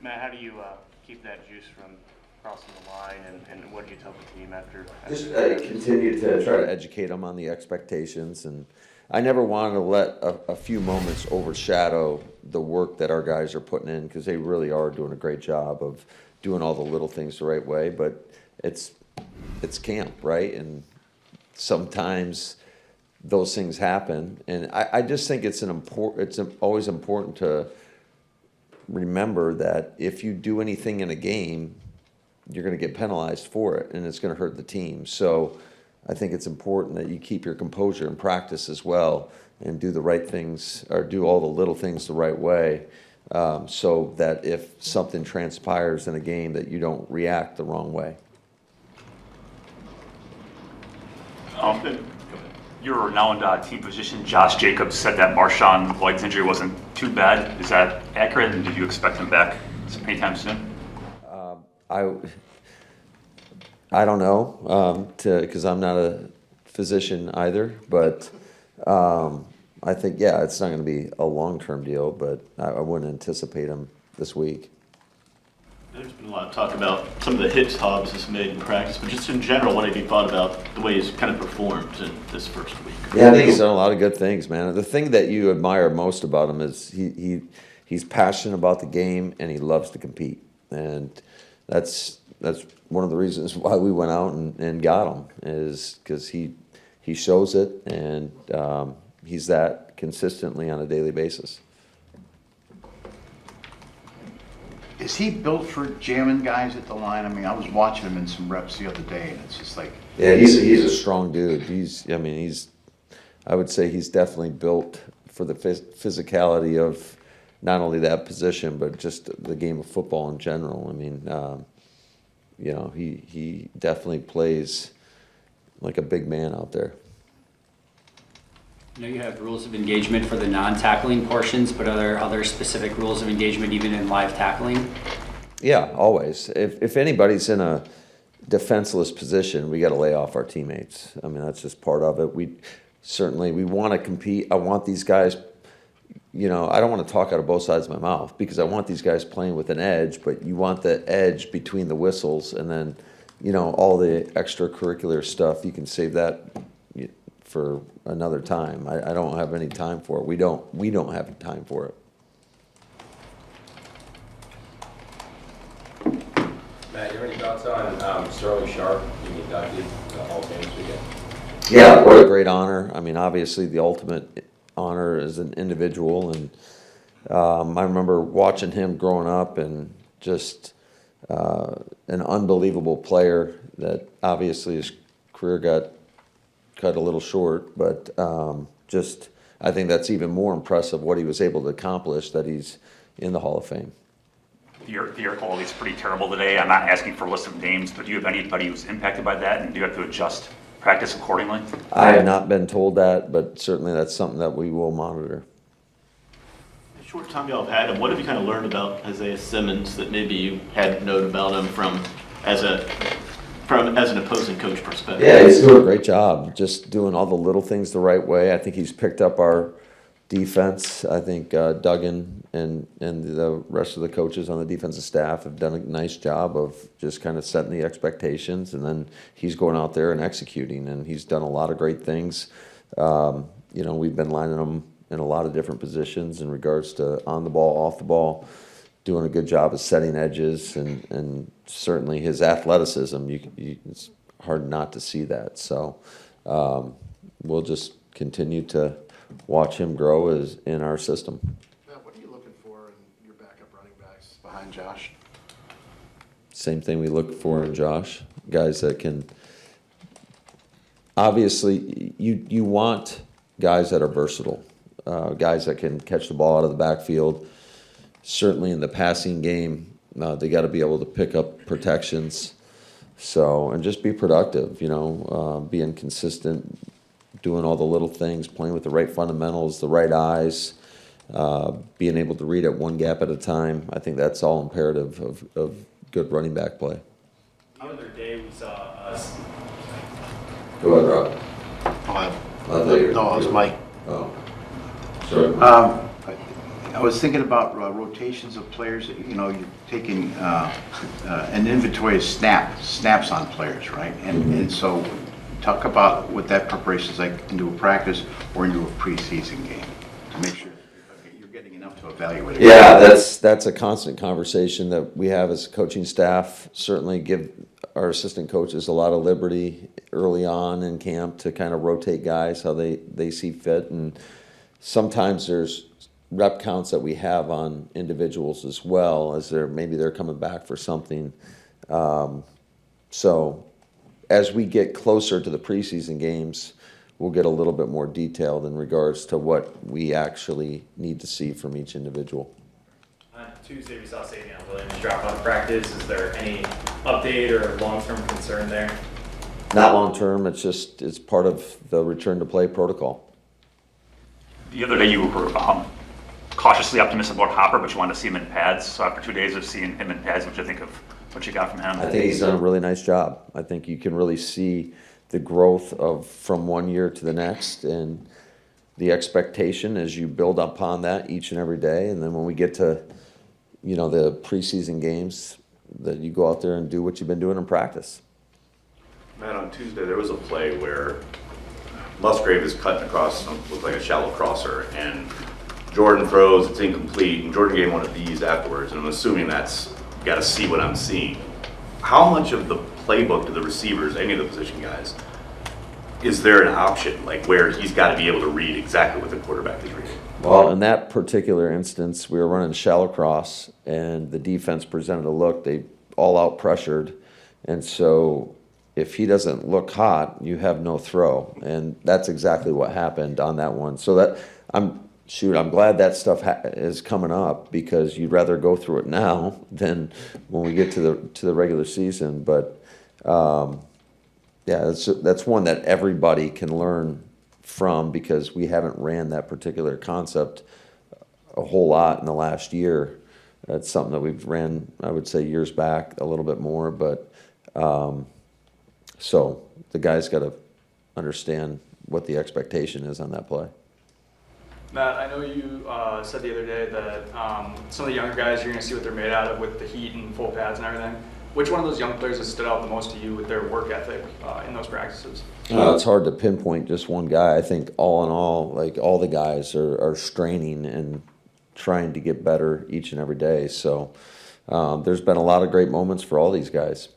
Matt, how do you keep that juice from crossing the line, and what do you tell the team after? Just continue to try to educate them on the expectations, and I never wanted to let a few moments overshadow the work that our guys are putting in, because they really are doing a great job of doing all the little things the right way. But it's camp, right? And sometimes those things happen, and I just think it's always important to remember that if you do anything in a game, you're going to get penalized for it, and it's going to hurt the team. So I think it's important that you keep your composure in practice as well, and do the right things, or do all the little things the right way, so that if something transpires in a game, that you don't react the wrong way. You're now in team position. Josh Jacobs said that MarShawn Lloyd's injury wasn't too bad. Is that accurate, and did you expect him back anytime soon? I don't know, because I'm not a physician either, but I think, yeah, it's not going to be a long-term deal, but I wouldn't anticipate him this week. There's been a lot of talk about some of the hits Hobbs has made in practice, but just in general, what have you thought about the way he's kind of performed in this first week? Yeah, I think he's done a lot of good things, man. The thing that you admire most about him is he's passionate about the game, and he loves to compete, and that's one of the reasons why we went out and got him, is because he shows it, and he's that consistently on a daily basis. Is he built for jamming guys at the line? I mean, I was watching him in some reps the other day, and it's just like... Yeah, he's a strong dude. I would say he's definitely built for the physicality of not only that position, but just the game of football in general. I mean, he definitely plays like a big man out there. I know you have rules of engagement for the non-tackling portions, but are there other specific rules of engagement even in live tackling? Yeah, always. If anybody's in a defenseless position, we got to lay off our teammates. I mean, that's just part of it. We want to compete. I want these guys, I don't want to talk out of both sides of my mouth, because I want these guys playing with an edge, but you want the edge between the whistles, and then, all the extracurricular stuff, you can save that for another time. I don't have any time for it. We don't have time for it. Matt, you have any thoughts on Sterling Sharp being inducted to the Hall of Fame this weekend? Yeah, what a great honor. I mean, obviously the ultimate honor as an individual, and I remember watching him growing up, and just an unbelievable player that obviously his career got cut a little short, but I think that's even more impressive what he was able to accomplish, that he's in the Hall of Fame. The air quality is pretty terrible today. I'm not asking for a list of names, but do you have anybody who's impacted by that, and do you have to adjust practice accordingly? I have not been told that, but certainly that's something that we will monitor. The short time y'all have had him, what have you kind of learned about Isaiah Simmons that maybe you hadn't known about him from as an opposing coach perspective? Yeah, he's doing a great job, just doing all the little things the right way. I think he's picked up our defense. I think Duggan and the rest of the coaches on the defensive staff have done a nice job of just kind of setting the expectations, and then he's going out there and executing, and he's done a lot of great things. We've been lining him in a lot of different positions in regards to on the ball, off the ball, doing a good job of setting edges, and certainly his athleticism, it's hard not to see that. So we'll just continue to watch him grow as in our system. Matt, what are you looking for in your backup running backs behind Josh? Same thing we look for in Josh. Guys that can, obviously, you want guys that are versatile, guys that can catch the ball out of the backfield. Certainly in the passing game, they got to be able to pick up protections. So, and just be productive, being consistent, doing all the little things, playing with the right fundamentals, the right eyes, being able to read at one gap at a time. I think that's all imperative of good running back play. The other day we saw us. Go ahead, Rob. No, it was Mike. Oh, sorry. I was thinking about rotations of players. You know, you're taking an inventory of snaps on players, right? And so talk about what that preparation is like into a practice or into a preseason game to make sure you're getting enough to evaluate it. Yeah, that's a constant conversation that we have as a coaching staff. Certainly give our assistant coaches a lot of liberty early on in camp to kind of rotate guys how they see fit. And sometimes there's rep counts that we have on individuals as well as maybe they're coming back for something. So as we get closer to the preseason games, we'll get a little bit more detailed in regards to what we actually need to see from each individual. On Tuesday, we saw Savion Williams drop out of practice. Is there any update or long-term concern there? Not long term, it's part of the return to play protocol. The other day you were cautiously optimistic about Hopper, but you wanted to see him in pads. So after 2 days of seeing him in pads, what do you think of what you got from him? I think he's done a really nice job. I think you can really see the growth from 1 year to the next, and the expectation as you build upon that each and every day. And then when we get to, the preseason games, that you go out there and do what you've been doing in practice. Matt, on Tuesday there was a play where Musgrave is cutting across, looked like a shallow crosser, and Jordan throws, it's incomplete, and Jordan gave one of these afterwards, and I'm assuming that's, you got to see what I'm seeing. How much of the playbook to the receivers, any of the position guys, is there an option, like where he's got to be able to read exactly what the quarterback is reading? Well, in that particular instance, we were running shallow cross, and the defense presented a look. They all out pressured, and so if he doesn't look hot, you have no throw, and that's exactly what happened on that one. So I'm glad that stuff is coming up, because you'd rather go through it now than when we get to the regular season. But yeah, that's one that everybody can learn from, because we haven't ran that particular concept a whole lot in the last year. That's something that we've ran, I would say, years back a little bit more, but so the guys got to understand what the expectation is on that play. Matt, I know you said the other day that some of the younger guys, you're going to see what they're made out of with the heat and full pads and everything. Which one of those young players has stood out the most to you with their work ethic in those practices? It's hard to pinpoint just one guy. I think all in all, like all the guys are straining and trying to get better each and every day. So there's been a lot of great moments for all these guys.